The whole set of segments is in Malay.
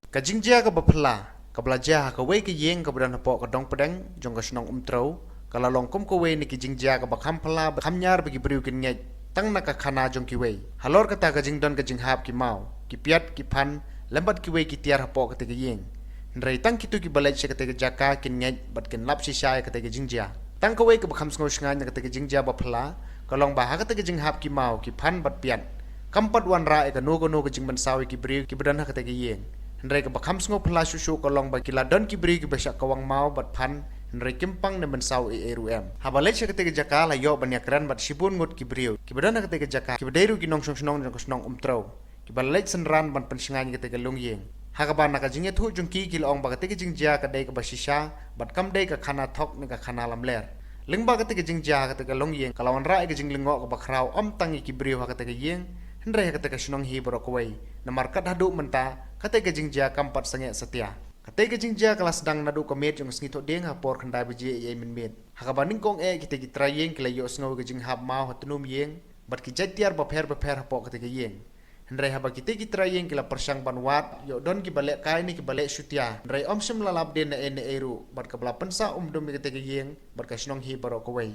Kajingjia ka bapla, ka belajar ka we ka yeng ka badan hapo ka dong pedeng jong ka snong umtrau, kala longkom ka we ni kijingjia ka bakham pala bakham nyar bagi beriu kin nyai tang na ka khana jong ki we. Halor kata ka jingdon ka jinghap ki mau, ki piat ki pan lembat ki we ki tiar hapo ka te ka yeng. Ndrai tang kitu ki balai se ka te ka jaka kin nyai bat kin lap si syai ka te ka jingjia. Tang ka we ka bakham sngo shngai na ka te ka jingjia bapla, ka long bah ka te ka jinghap ki mau ki pan bat piat. Kampat wan ra ka no ka jing ban sawi ki beriu ki badan ha ka te ka yeng. Hendrai ke bakam sengop pela susu kolong bagi ladon kibri ke besak kawang mau bat pan hendrai kimpang ne mensau ERUM. Habalai se ketika jaka la yo banyak keren bat sibun ngut kibriu. Kibadana ketika jaka kibadairu kinong snong jong snong umtrau. Kibalai senran ban pensingan ketika lungyeng. Hakaban nak jingnya tu jungki kilong ba ketika jingjia kedai ke basisha bat kam dai ke khana thok ne ke khana lamler. Lingba ketika jingjia ketika lungyeng kalawan ra ke jing lingok ke bakrau om tangi kibriu ketika yeng. Hendrai ketika snong hi borokawai. Namar kat haduk menta kata gajingja kampat sangat setia. Kata gajingja kelas sedang nadu komet yang sengitok deng hapor kendai biji ye min. Hakabaning kong kita gitrayeng kila yo sngau gajing hab mau hatunum yeng bat ki jatiar baper hapor kata yeng. Hendrai haba kita gitrayeng kila persang banwat yo don ki balek kai ni ki balek syutia. Hendrai om sem lalap den na eru bat kabla pensa dum kata yeng bat kasnong hi barok kawai.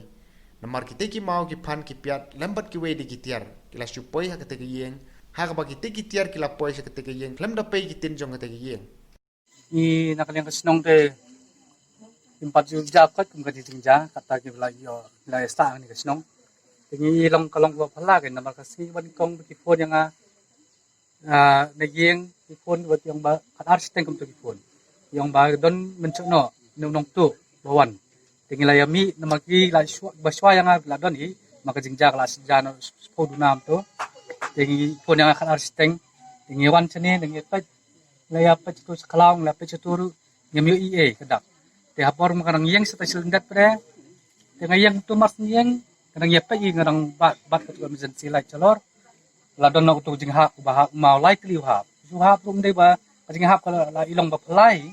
Namar kita ki mau ki pan ki piat lembat ki we di gitiar kila supoi kata yeng. Haka bagi tiki tiar kila poi sa ketika yeng klem da pay kitin jong ketika yeng. I nakaliang kasinong te impat yu jakat kum kati tingja kata ki bla yo la sta ni kasinong tingi ilong kalong wa phala ke namar kasi ban kong ki phone yang na yeng ki phone wat yang ba kat arsitek kum to ki phone yang ba don mencuk no nong tu bawan tingi la yami namar ki la baswa yang la don hi maka jingja kelas jano spodunam to tingi phone yang kat arsitek tingi wan chani tingi pa laya pa itu sekelang la pa itu nyamyo ie kedak te hapor makanang yang sa silindat pre te ngayang tu mas yang kanang yapa i ngarang bat ko emergency light chalor la don na to jing ha ba mau light li ha su ha rum de ba jing ha la ilong ba plai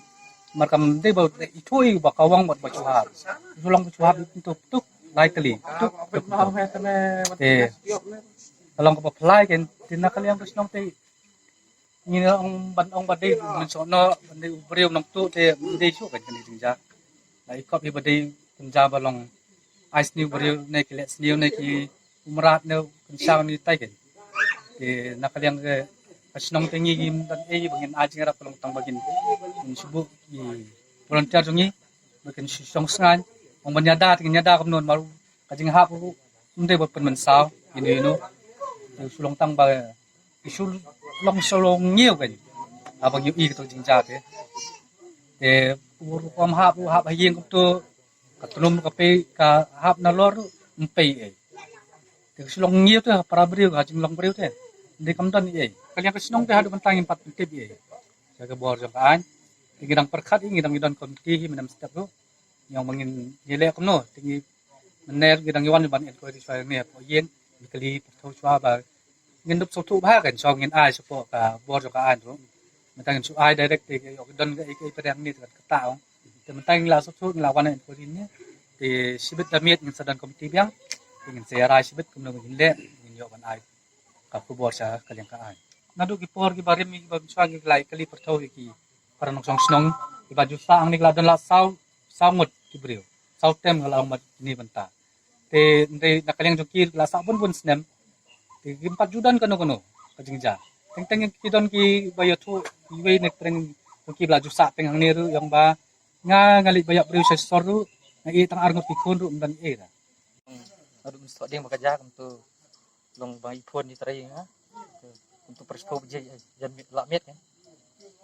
markam de ba itu i ba kawang ba chu ha su long chu ha itu tuk light li tuk te long ba plai ken tinakal yang terus nong te ni ong badai men sono badai ubriu nong tu te badai su kan ni tingja la ikop hi badai kunja balong ice ni ubriu ne ki let sniu ne ki umrat ne kunsa ni tai kan te nakaliang ke asnong tengi gim dan bangin ajing ra pelong tang bagin subu i volunteer jongi bakin song sngan ong banyada ting nyada kam non maru kajing hap unde bot pen men saw ini no sulong tang ba isul long solong nhiều cái bao nhiêu y cái chính xác thế để uruam hap hayeng tu katunum kape ka hap na lor mpe eh để solong nhiều tu para beriu ka long beriu thế để kam dan eh kalian ke sinong te hadu bentang empat tip eh jaga bor jangkaan ngidang perkat ngidang ngidang konti menam setiap tu yang mangin yele kam no tingi mener ngidang yawan ban et ko di suai ne po yen kali pertau chua ba ngin dup sotu ba kan so ngin ai so po ka bor ka an ro mentang su ai direct te yo don ga ai pedang ni ka taong te mentang la sotu la wan ko din ni te sibit damit ngin sadan komiti biang ngin se rai sibit kum no ngin le ngin yo ban ai ka ku bor sa kaliang ka an nadu ki por ki barim ki bam swang ki lai kali pertau ki para nok song snong ki baju sa ang ni la don la sau mut ki brio sau tem la mat ni banta te ndai nakaliang jokir la sa bun snem ti empat judan kono kajingja teng kidon ki bayo tu iwe nek treng ki blaju sa teng hang niru yang ba ngali bayak priu sesoru na i tang arngot ki kun rum dan era Aduh mesti dia bekerja untuk long bang iPhone di tray ha untuk perspo je jan lak met kan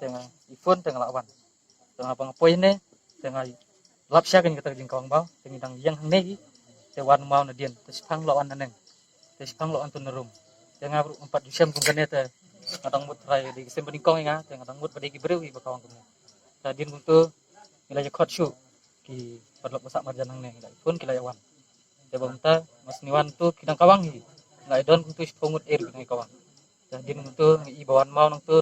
tengah iPhone tengah lawan tengah bang poin ne tengah lap sya kan kata jingkong bau tengah dang yang hang ne tewan mau na dien tespang lawan naneng tespang lawan tu nerum tengah 4 Desember kan eta kadang mut tray di Desember jingkong nga tengah dang mut pada ki breu ki bakawang tu tadin untuk nilai khot syu ki padlok masak marjan hang ne iPhone ki lawan Jabang ta mas niwan tu kidang kawang hi ngai don tu pungut air ngai kawang jadi tu i bawan mau nang tu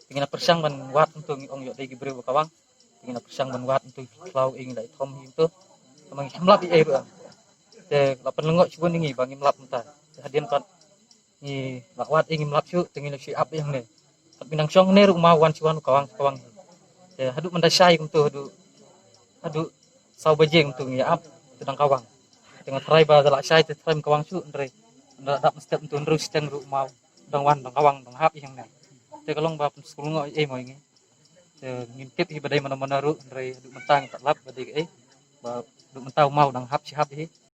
tingina persang ban wat tu ong yo dei gibreu kawang tingina persang ban wat tu klau ing dai thom hi tu mang himlap i air te lapan lengok cibun ngi bang himlap ta hadian pat ni lakwat ing himlap chu tingina si ap yang ne Minang syong ne ru mau wan ciwan kawang kawang te hadu mendasai kum tu hadu sau bejeng tu ya ap tedang kawang dengan try ba dalak sai te try kawang su ndre nda dak mesti tu ndru steng ru mau dang wan dang kawang dang hap yang ne te kalong ba skul ngo mo ngi te ngintip hi badai mana mana ru ndre hadu mentang tak lap badai ba du mentau mau dang hap si hap hi